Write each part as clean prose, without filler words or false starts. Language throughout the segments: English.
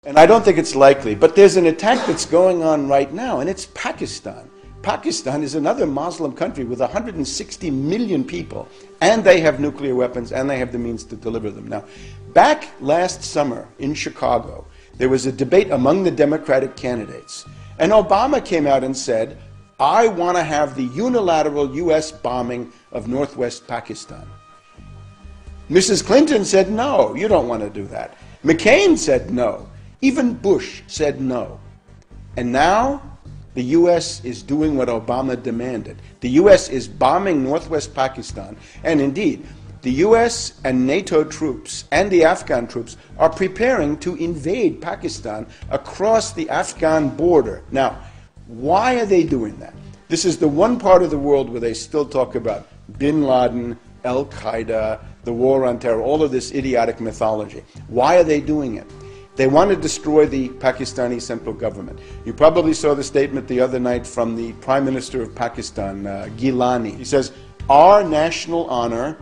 And I don't think it's likely, but there's an attack that's going on right now, and it's Pakistan. Pakistan is another Muslim country with 160 million people, and they have nuclear weapons, and they have the means to deliver them. Now, back last summer in Chicago, there was a debate among the Democratic candidates, and Obama came out and said, I want to have the unilateral U.S. bombing of northwest Pakistan. Mrs. Clinton said, no, you don't want to do that. McCain said no. Even Bush said no. And now the U.S. is doing what Obama demanded. The U.S. is bombing northwest Pakistan. And indeed, the U.S. and NATO troops and the Afghan troops are preparing to invade Pakistan across the Afghan border. Now, why are they doing that? This is the one part of the world where they still talk about bin Laden, Al-Qaeda, the war on terror, all of this idiotic mythology. Why are they doing it? They want to destroy the Pakistani central government. You probably saw the statement the other night from the Prime Minister of Pakistan, Gilani. He says, our national honor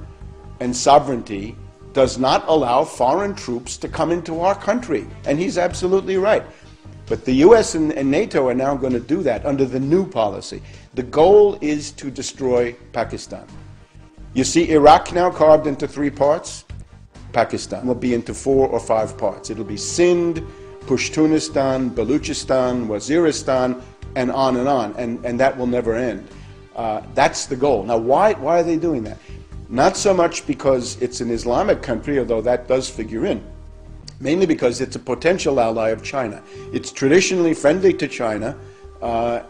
and sovereignty does not allow foreign troops to come into our country. And he's absolutely right. But the US and NATO are now going to do that under the new policy. The goal is to destroy Pakistan. You see Iraq now carved into 3 parts. Pakistan will be into 4 or 5 parts. It'll be Sindh, Pashtunistan, Baluchistan, Waziristan, and on, and that will never end. That's the goal. Now, why are they doing that? Not so much because it's an Islamic country, although that does figure in. Mainly because it's a potential ally of China. It's traditionally friendly to China,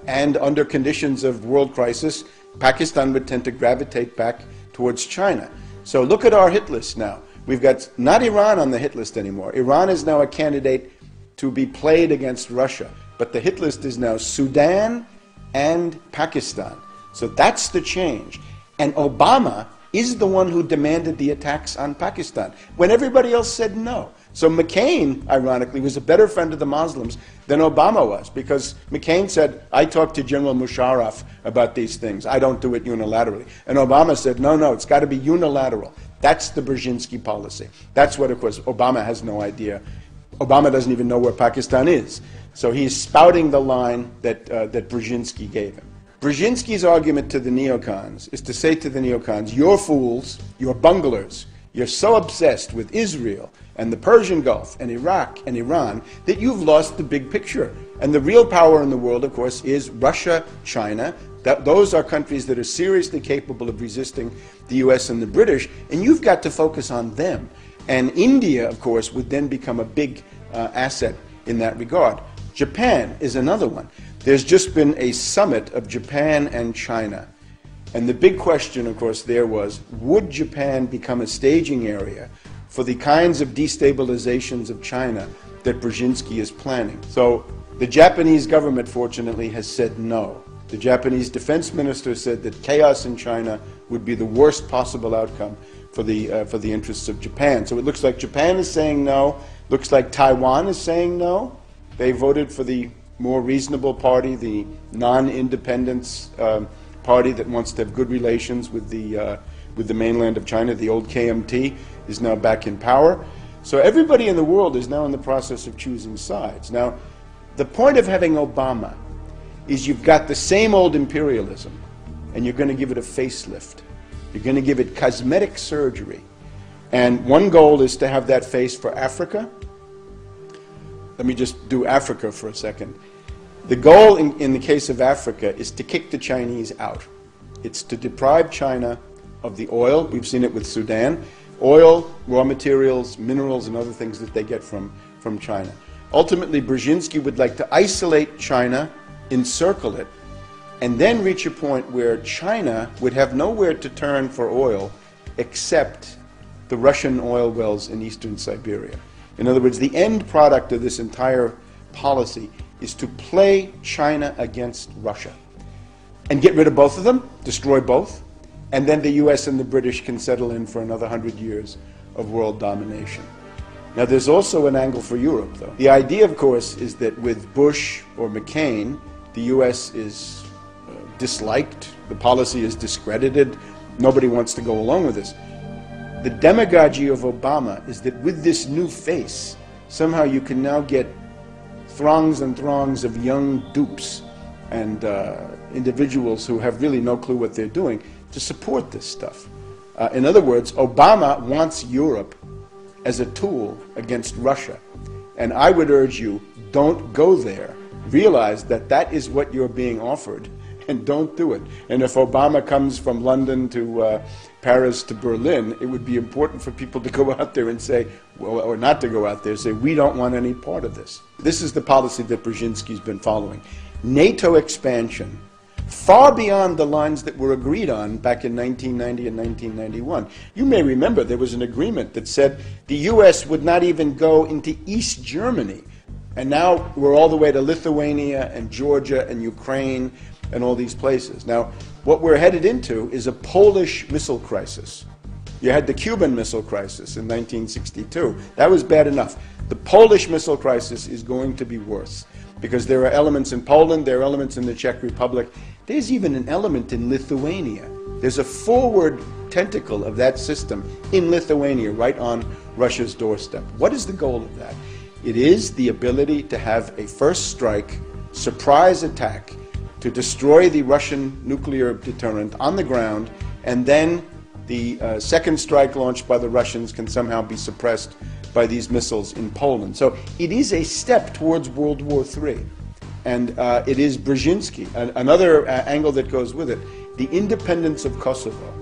and under conditions of world crisis, Pakistan would tend to gravitate back towards China. So look at our hit list now. We've got not Iran on the hit list anymore. Iran is now a candidate to be played against Russia. But the hit list is now Sudan and Pakistan. So that's the change. And Obama is the one who demanded the attacks on Pakistan, when everybody else said no. So McCain, ironically, was a better friend of the Muslims than Obama was, because McCain said, I talked to General Musharraf about these things. I don't do it unilaterally. And Obama said, no, it's got to be unilateral. That's the Brzezinski policy. That's what, of course, Obama has no idea. Obama doesn't even know where Pakistan is. So he's spouting the line that Brzezinski gave him. Brzezinski's argument to the neocons is to say to the neocons, you're fools, you're bunglers, you're so obsessed with Israel and the Persian Gulf and Iraq and Iran that you've lost the big picture. And the real power in the world, of course, is Russia, China. Those are countries that are seriously capable of resisting the US and the British, and you've got to focus on them. And India, of course, would then become a big asset in that regard. Japan is another one. There's just been a summit of Japan and China. And the big question, of course, there was, would Japan become a staging area for the kinds of destabilizations of China that Brzezinski is planning? So the Japanese government, fortunately, has said no. The Japanese defense minister said that chaos in China would be the worst possible outcome for the interests of Japan. So it looks like Japan is saying no. Looks like Taiwan is saying no. They voted for the more reasonable party, the non-independence party that wants to have good relations with the mainland of China. The old KMT is now back in power. So everybody in the world is now in the process of choosing sides. Now, the point of having Obama is you've got the same old imperialism, and you're going to give it a facelift. You're going to give it cosmetic surgery. And one goal is to have that face for Africa. Let me just do Africa for a second. The goal in the case of Africa is to kick the Chinese out. It's to deprive China of the oil. We've seen it with Sudan. Oil, raw materials, minerals, and other things that they get from China. Ultimately, Brzezinski would like to isolate China, encircle it, and then reach a point where China would have nowhere to turn for oil except the Russian oil wells in eastern Siberia. In other words, the end product of this entire policy is to play China against Russia and get rid of both of them, destroy both, and then the US and the British can settle in for another 100 years of world domination. Now, there's also an angle for Europe, though. The idea, of course, is that with Bush or McCain, the US is disliked, the policy is discredited, nobody wants to go along with this. The demagogy of Obama is that with this new face, somehow you can now get throngs and throngs of young dupes and individuals who have really no clue what they're doing to support this stuff. In other words, Obama wants Europe as a tool against Russia. And I would urge you, don't go there. Realize that that is what you're being offered, and don't do it. And if Obama comes from London to Paris to Berlin, it would be important for people to go out there and say, well, or not to go out there, say, we don't want any part of this. This is the policy that Brzezinski's been following. NATO expansion, far beyond the lines that were agreed on back in 1990 and 1991. You may remember there was an agreement that said the US would not even go into East Germany. And now we're all the way to Lithuania and Georgia and Ukraine and all these places. Now, what we're headed into is a Polish missile crisis. You had the Cuban Missile Crisis in 1962. That was bad enough. The Polish missile crisis is going to be worse, because there are elements in Poland, there are elements in the Czech Republic. There's even an element in Lithuania. There's a forward tentacle of that system in Lithuania, right on Russia's doorstep. What is the goal of that? It is the ability to have a first strike, surprise attack, to destroy the Russian nuclear deterrent on the ground, and then the second strike launched by the Russians can somehow be suppressed by these missiles in Poland. So it is a step towards World War III. And it is Brzezinski, another angle that goes with it, the independence of Kosovo,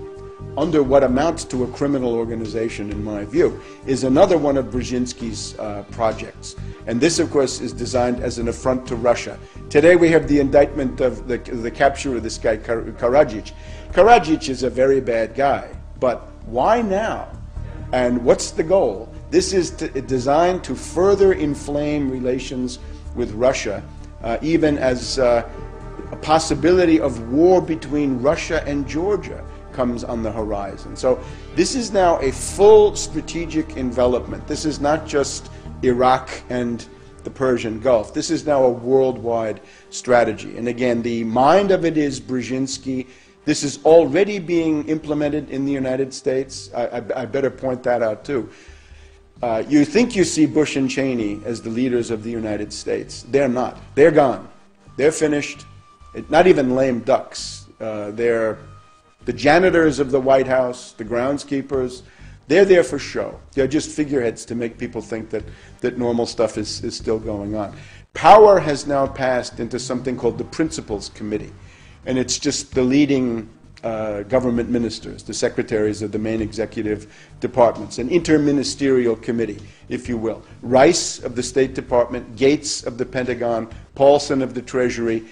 under what amounts to a criminal organization, in my view, is another one of Brzezinski's projects. And this, of course, is designed as an affront to Russia. Today we have the indictment of the capture of this guy, Karadzic. Karadzic is a very bad guy, but why now? And what's the goal? This is designed to further inflame relations with Russia, even as a possibility of war between Russia and Georgia comes on the horizon. So this is now a full strategic envelopment. This is not just Iraq and the Persian Gulf. This is now a worldwide strategy. And again, the mind of it is Brzezinski. This is already being implemented in the United States. I better point that out too. You think you see Bush and Cheney as the leaders of the United States. They're not. They're gone. They're finished. Not even lame ducks. They're the janitors of the White House, the groundskeepers. They're there for show. They're just figureheads to make people think that normal stuff is still going on. Power has now passed into something called the Principals Committee. And it's just the leading government ministers, the secretaries of the main executive departments, an interministerial committee, if you will. Rice of the State Department, Gates of the Pentagon, Paulson of the Treasury.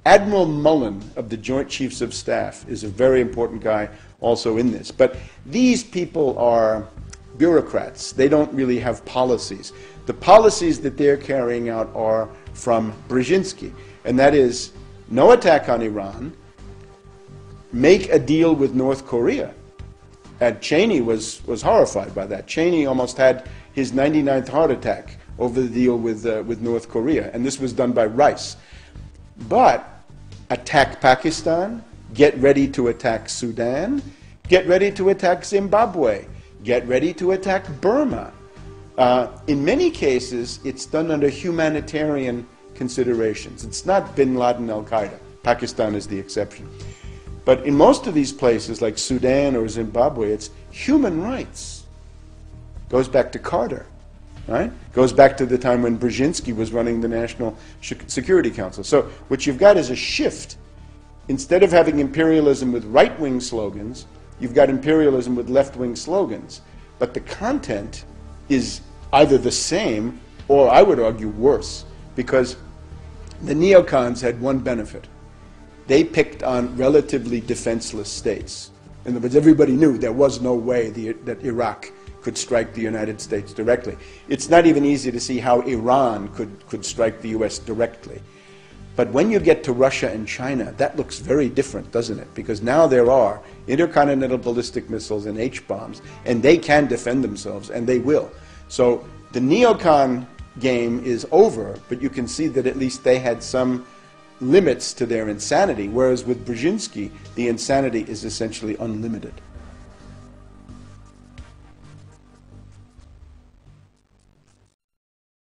Admiral Mullen of the Joint Chiefs of Staff is a very important guy also in this. But these people are bureaucrats. They don't really have policies. The policies that they're carrying out are from Brzezinski, and that is no attack on Iran, make a deal with North Korea. And Cheney was horrified by that. Cheney almost had his 99th heart attack over the deal with North Korea, and this was done by Rice. But attack Pakistan, get ready to attack Sudan, get ready to attack Zimbabwe, get ready to attack Burma. In many cases, it's done under humanitarian considerations. It's not bin Laden al-Qaeda. Pakistan is the exception. But in most of these places, like Sudan or Zimbabwe, it's human rights. Goes back to Carter, right? Goes back to the time when Brzezinski was running the National Security Council. So what you've got is a shift. Instead of having imperialism with right-wing slogans, you've got imperialism with left-wing slogans. But the content is either the same or, I would argue, worse. Because the neocons had one benefit. They picked on relatively defenseless states. In other words, everybody knew there was no way that Iraq could strike the United States directly. It's not even easy to see how Iran could strike the US directly. But when you get to Russia and China, that looks very different, doesn't it? Because now there are intercontinental ballistic missiles and H-bombs, and they can defend themselves, and they will. So the neocon game is over, but you can see that at least they had some limits to their insanity, whereas with Brzezinski, the insanity is essentially unlimited.